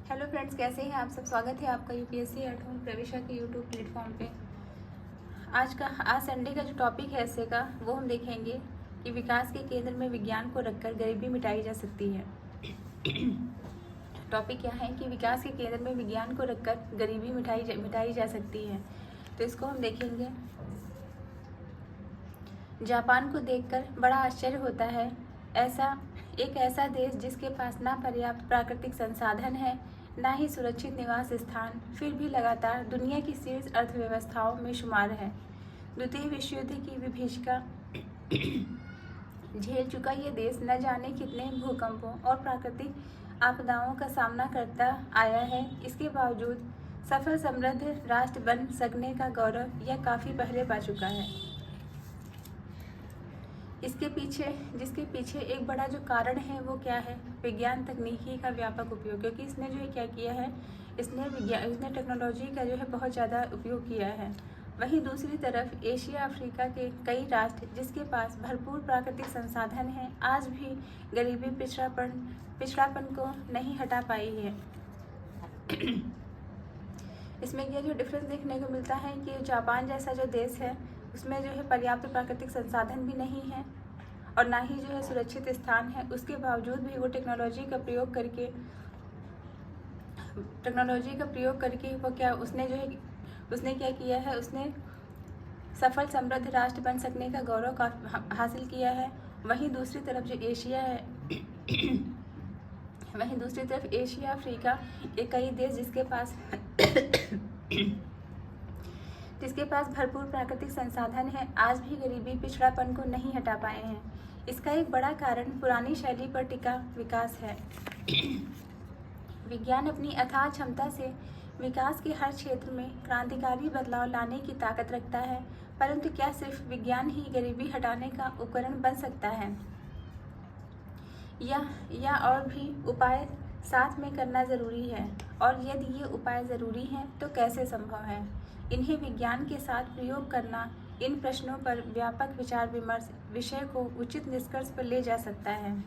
Hello friends, कैसे हैं आप सब। स्वागत है आपका यूपीएससी एट होम प्रवेशा के यूट्यूब प्लेटफॉर्म पे। आज संडे का जो टॉपिक है ऐसे का वो हम देखेंगे कि विकास के केंद्र में विज्ञान को रखकर गरीबी मिटाई जा सकती है। टॉपिक क्या है कि विकास के केंद्र में विज्ञान को रखकर गरीबी मिटाई जा सकती है। तो इसको हम देखेंगे। जापान को देखकर बड़ा आश्चर्य होता है। एक ऐसा देश जिसके पास ना पर्याप्त प्राकृतिक संसाधन है, ना ही सुरक्षित निवास स्थान, फिर भी लगातार दुनिया की शीर्ष अर्थव्यवस्थाओं में शुमार है। द्वितीय विश्व युद्ध की विभीषिका झेल चुका ये देश न जाने कितने भूकंपों और प्राकृतिक आपदाओं का सामना करता आया है। इसके बावजूद सफल समृद्ध राष्ट्र बन सकने का गौरव यह काफ़ी पहले पा चुका है। जिसके पीछे एक बड़ा जो कारण है वो क्या है, विज्ञान तकनीकी का व्यापक उपयोग। क्योंकि इसने जो है क्या किया है, इसने टेक्नोलॉजी का जो है बहुत ज़्यादा उपयोग किया है। वहीं दूसरी तरफ एशिया अफ्रीका के कई राष्ट्र जिसके पास भरपूर प्राकृतिक संसाधन हैं, आज भी गरीबी पिछड़ापन को नहीं हटा पाई है। इसमें यह जो डिफरेंस देखने को मिलता है कि जापान जैसा जो देश है उसमें जो है पर्याप्त प्राकृतिक संसाधन भी नहीं है और ना ही जो है सुरक्षित स्थान है। उसके बावजूद भी वो टेक्नोलॉजी का प्रयोग करके उसने क्या किया है, उसने सफल समृद्ध राष्ट्र बन सकने का गौरव हासिल किया है। वहीं दूसरी तरफ एशिया अफ्रीका एक कई देश जिसके पास भरपूर प्राकृतिक संसाधन है, आज भी गरीबी पिछड़ापन को नहीं हटा पाए हैं। इसका एक बड़ा कारण पुरानी शैली पर टिका विकास है। विज्ञान अपनी अथाह क्षमता से विकास के हर क्षेत्र में क्रांतिकारी बदलाव लाने की ताकत रखता है, परंतु क्या सिर्फ विज्ञान ही गरीबी हटाने का उपकरण बन सकता है या और भी उपाय साथ में करना ज़रूरी है, और यदि ये उपाय ज़रूरी हैं तो कैसे संभव है। इन्हें विज्ञान के साथ प्रयोग करना इन प्रश्नों पर व्यापक विचार विमर्श विषय को उचित निष्कर्ष पर ले जा सकता है।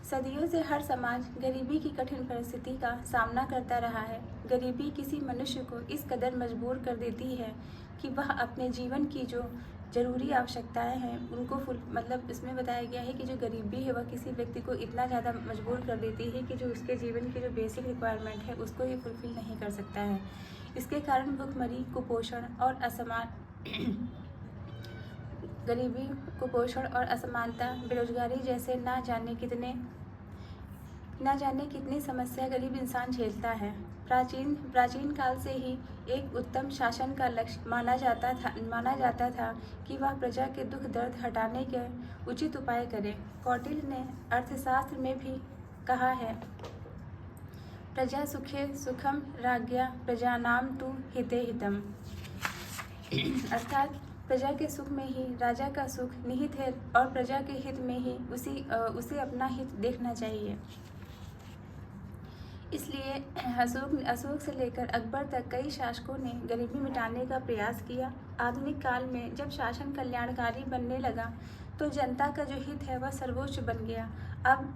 सदियों से हर समाज गरीबी की कठिन परिस्थिति का सामना करता रहा है। गरीबी किसी मनुष्य को इस कदर मजबूर कर देती है कि वह अपने जीवन की जो ज़रूरी आवश्यकताएं हैं उनको इसमें बताया गया है कि जो गरीबी है वह किसी व्यक्ति को इतना ज़्यादा मजबूर कर देती है कि जो उसके जीवन की जो बेसिक रिक्वायरमेंट है उसको ही फुलफिल नहीं कर सकता है। इसके कारण भुखमरी, कुपोषण और गरीबी, कुपोषण और असमानता, बेरोजगारी जैसे ना जाने कितनी समस्या गरीब इंसान झेलता है। प्राचीन काल से ही एक उत्तम शासन का लक्ष्य माना जाता था कि वह प्रजा के दुख दर्द हटाने के उचित उपाय करे। कौटिल्य ने अर्थशास्त्र में भी कहा है, प्रजा सुखे सुखम राज्ञा प्रजानाम तु हिते हितम। अर्थात प्रजा के सुख में ही राजा का सुख निहित है और प्रजा के हित में ही उसे अपना हित देखना चाहिए। इसलिए अशोक से लेकर अकबर तक कई शासकों ने गरीबी मिटाने का प्रयास किया। आधुनिक काल में जब शासन कल्याणकारी बनने लगा तो जनता का जो हित है वह सर्वोच्च बन गया। अब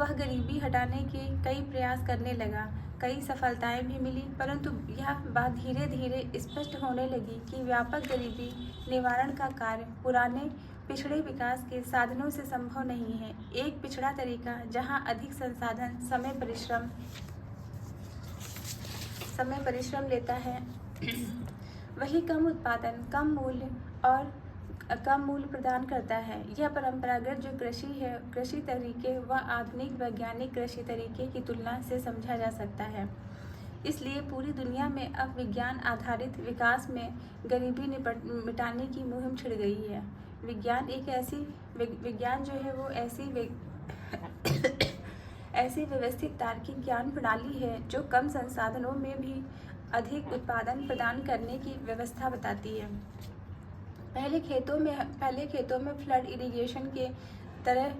वह गरीबी हटाने के कई प्रयास करने लगा। कई सफलताएं भी मिली, परंतु यह बात धीरे धीरे स्पष्ट होने लगी कि व्यापक गरीबी निवारण का कार्य पुराने पिछड़े विकास के साधनों से संभव नहीं है। एक पिछड़ा तरीका जहां अधिक संसाधन समय परिश्रम लेता है, वही कम उत्पादन, कम मूल्य प्रदान करता है। यह परंपरागत जो कृषि तरीके व आधुनिक वैज्ञानिक कृषि तरीके की तुलना से समझा जा सकता है। इसलिए पूरी दुनिया में अब विज्ञान आधारित विकास में गरीबी मिटाने की मुहिम छिड़ गई है। विज्ञान जो है वो ऐसी व्यवस्थित तार्किक ज्ञान प्रणाली है जो कम संसाधनों में भी अधिक उत्पादन प्रदान करने की व्यवस्था बताती है। पहले खेतों में फ्लड इरिगेशन के तरह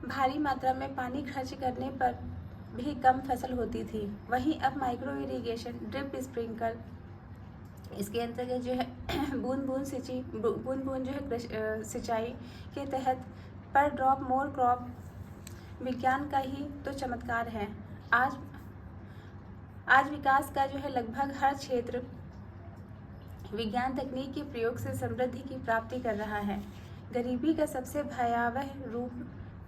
भारी मात्रा में पानी खर्च करने पर भी कम फसल होती थी। वहीं अब माइक्रो इरिगेशन, ड्रिप स्प्रिंकल, इसके अंतर्गत जो है बूंद बूंद जो है सिंचाई के तहत पर ड्रॉप मोर क्रॉप विज्ञान का ही तो चमत्कार है। आज विकास का जो है लगभग हर क्षेत्र विज्ञान तकनीक के प्रयोग से समृद्धि की प्राप्ति कर रहा है। गरीबी का सबसे भयावह रूप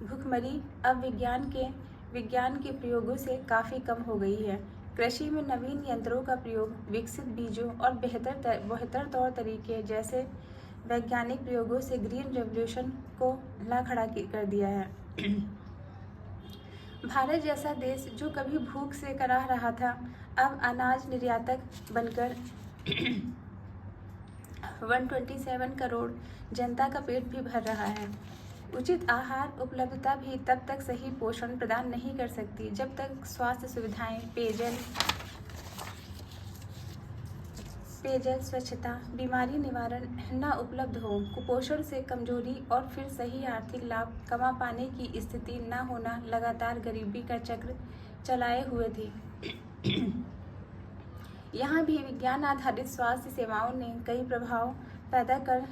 भूखमरी अब विज्ञान के प्रयोगों से काफ़ी कम हो गई है। कृषि में नवीन यंत्रों का प्रयोग, विकसित बीजों और बेहतर तौर तरीके जैसे वैज्ञानिक प्रयोगों से ग्रीन रेवोल्यूशन को ला खड़ा कर दिया है। भारत जैसा देश जो कभी भूख से कराह रहा था, अब अनाज निर्यातक बनकर 127 करोड़ जनता का पेट भी भर रहा है। उचित आहार उपलब्धता भी तब तक सही पोषण प्रदान नहीं कर सकती जब तक स्वास्थ्य सुविधाएं, पेयजल, स्वच्छता, बीमारी निवारण न उपलब्ध हो। कुपोषण से कमजोरी और फिर सही आर्थिक लाभ कमा पाने की स्थिति न होना लगातार गरीबी का चक्र चलाए हुए थी। यहाँ भी विज्ञान आधारित स्वास्थ्य सेवाओं ने कई प्रभाव पैदा कर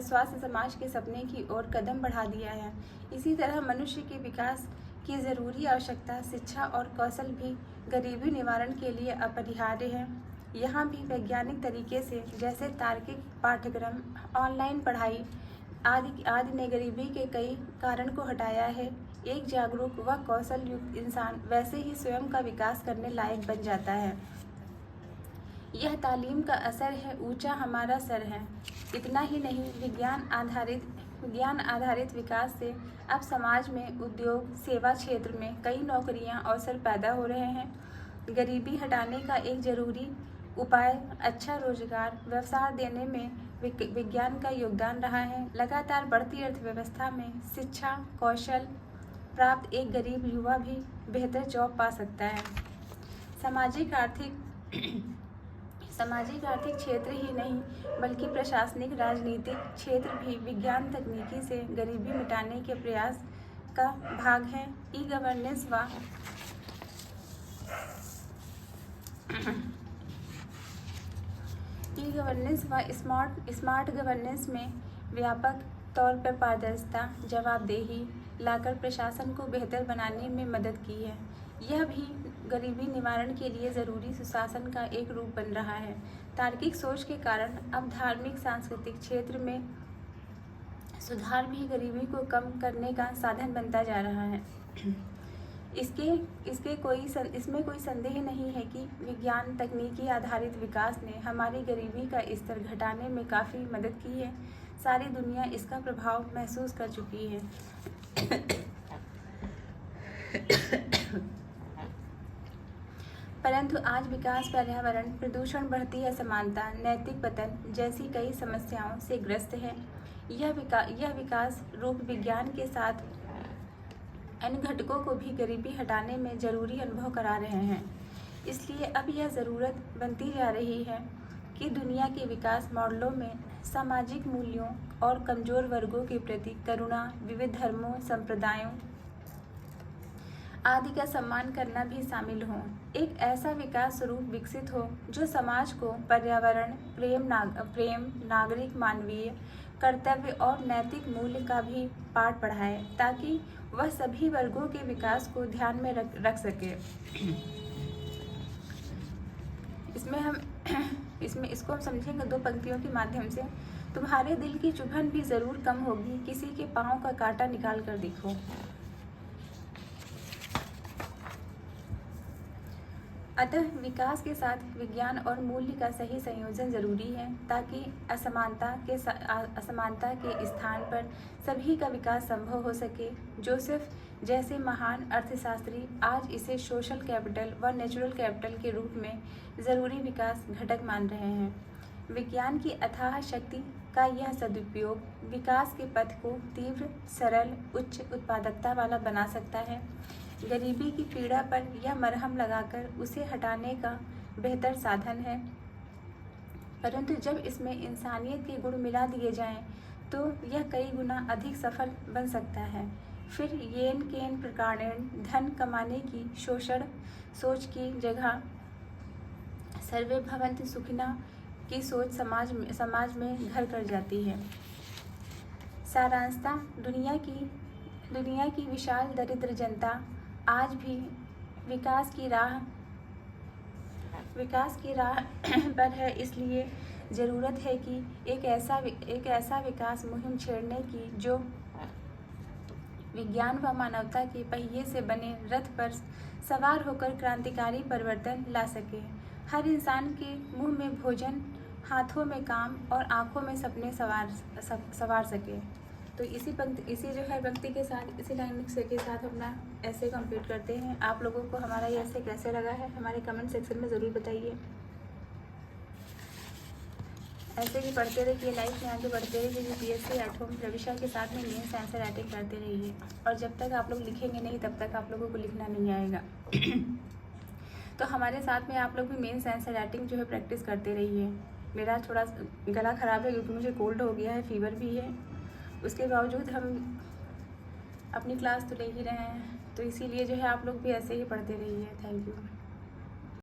स्वास्थ्य समाज के सपने की ओर कदम बढ़ा दिया है। इसी तरह मनुष्य के विकास की ज़रूरी आवश्यकता शिक्षा और कौशल भी गरीबी निवारण के लिए अपरिहार्य है। यहाँ भी वैज्ञानिक तरीके से जैसे तार्किक पाठ्यक्रम, ऑनलाइन पढ़ाई आदि ने गरीबी के कई कारण को हटाया है। एक जागरूक व कौशल युक्त इंसान वैसे ही स्वयं का विकास करने लायक बन जाता है। यह तालीम का असर है, ऊंचा हमारा सर है। इतना ही नहीं, विज्ञान आधारित विकास से अब समाज में उद्योग, सेवा क्षेत्र में कई नौकरियां अवसर पैदा हो रहे हैं। गरीबी हटाने का एक जरूरी उपाय अच्छा रोजगार व्यवसाय देने में विज्ञान का योगदान रहा है। लगातार बढ़ती अर्थव्यवस्था में शिक्षा कौशल प्राप्त एक गरीब युवा भी बेहतर जॉब पा सकता है। सामाजिक आर्थिक क्षेत्र ही नहीं बल्कि प्रशासनिक राजनीतिक क्षेत्र भी विज्ञान तकनीकी से गरीबी मिटाने के प्रयास का भाग है। ई गवर्नेंस व स्मार्ट गवर्नेंस में व्यापक तौर पर पारदर्शिता, जवाबदेही लाकर प्रशासन को बेहतर बनाने में मदद की है। यह भी गरीबी निवारण के लिए ज़रूरी सुशासन का एक रूप बन रहा है। तार्किक सोच के कारण अब धार्मिक सांस्कृतिक क्षेत्र में सुधार भी गरीबी को कम करने का साधन बनता जा रहा है। इसमें कोई संदेह नहीं है कि विज्ञान तकनीकी आधारित विकास ने हमारी गरीबी का स्तर घटाने में काफ़ी मदद की है। सारी दुनिया इसका प्रभाव महसूस कर चुकी है। परंतु आज विकास, पर्यावरण प्रदूषण, बढ़ती असमानता, नैतिक पतन जैसी कई समस्याओं से ग्रस्त है। यह विकास रूप विज्ञान के साथ इन घटकों को भी गरीबी हटाने में जरूरी अनुभव करा रहे हैं। इसलिए अब यह ज़रूरत बनती जा रही है कि दुनिया के विकास मॉडलों में सामाजिक मूल्यों और कमज़ोर वर्गों के प्रति करुणा, विविध धर्मों, संप्रदायों आदि का सम्मान करना भी शामिल हो। एक ऐसा विकास स्वरूप विकसित हो जो समाज को पर्यावरण प्रेम, नागरिक मानवीय कर्तव्य और नैतिक मूल्य का भी पाठ पढ़ाए, ताकि वह सभी वर्गों के विकास को ध्यान में रख सके। इसको हम समझेंगे दो पंक्तियों के माध्यम से। तुम्हारे दिल की चुभन भी ज़रूर कम होगी, किसी के पाँव का कांटा निकाल कर देखो। अतः विकास के साथ विज्ञान और मूल्य का सही संयोजन जरूरी है, ताकि असमानता के स्थान पर सभी का विकास संभव हो सके। जोसेफ जैसे महान अर्थशास्त्री आज इसे सोशल कैपिटल व नेचुरल कैपिटल के रूप में ज़रूरी विकास घटक मान रहे हैं। विज्ञान की अथाह शक्ति का यह सदुपयोग विकास के पथ को तीव्र, सरल, उच्च उत्पादकता वाला बना सकता है। गरीबी की पीड़ा पर यह मरहम लगाकर उसे हटाने का बेहतर साधन है। परंतु जब इसमें इंसानियत के गुण मिला दिए जाएं, तो यह कई गुना अधिक सफल बन सकता है। फिर येन केन प्रकारेण धन कमाने की शोषण सोच की जगह सर्वे भवन्तु सुखिनः की सोच समाज में घर कर जाती है। सारांशता, दुनिया की विशाल दरिद्र जनता आज भी विकास की राह पर है। इसलिए ज़रूरत है कि एक ऐसा विकास मुहिम छेड़ने की जो विज्ञान व मानवता के पहिए से बने रथ पर सवार होकर क्रांतिकारी परिवर्तन ला सके। हर इंसान के मुंह में भोजन, हाथों में काम और आँखों में सपने सवार सके। तो इसी जो है पंक्ति के साथ, इसी लाइन के साथ अपना ऐसे कंप्लीट करते हैं। आप लोगों को हमारा ये ऐसे कैसे लगा है हमारे कमेंट सेक्शन में ज़रूर बताइए। ऐसे ही पढ़ते रहिए, लाइफ में आगे बढ़ते रहिए। यूपीएससी एट होम प्रविशा के साथ में मेंस आंसर राइटिंग करते रहिए। और जब तक आप लोग लिखेंगे नहीं तब तक आप लोगों को लिखना नहीं आएगा। तो हमारे साथ में आप लोग भी मेंस आंसर राइटिंग जो है प्रैक्टिस करते रहिए। मेरा थोड़ा गला ख़राब है क्योंकि मुझे कोल्ड हो गया है, फीवर भी है। उसके बावजूद हम अपनी क्लास तो ले ही रहे हैं, तो इसीलिए जो है आप लोग भी ऐसे ही पढ़ते रहिए। Thank you.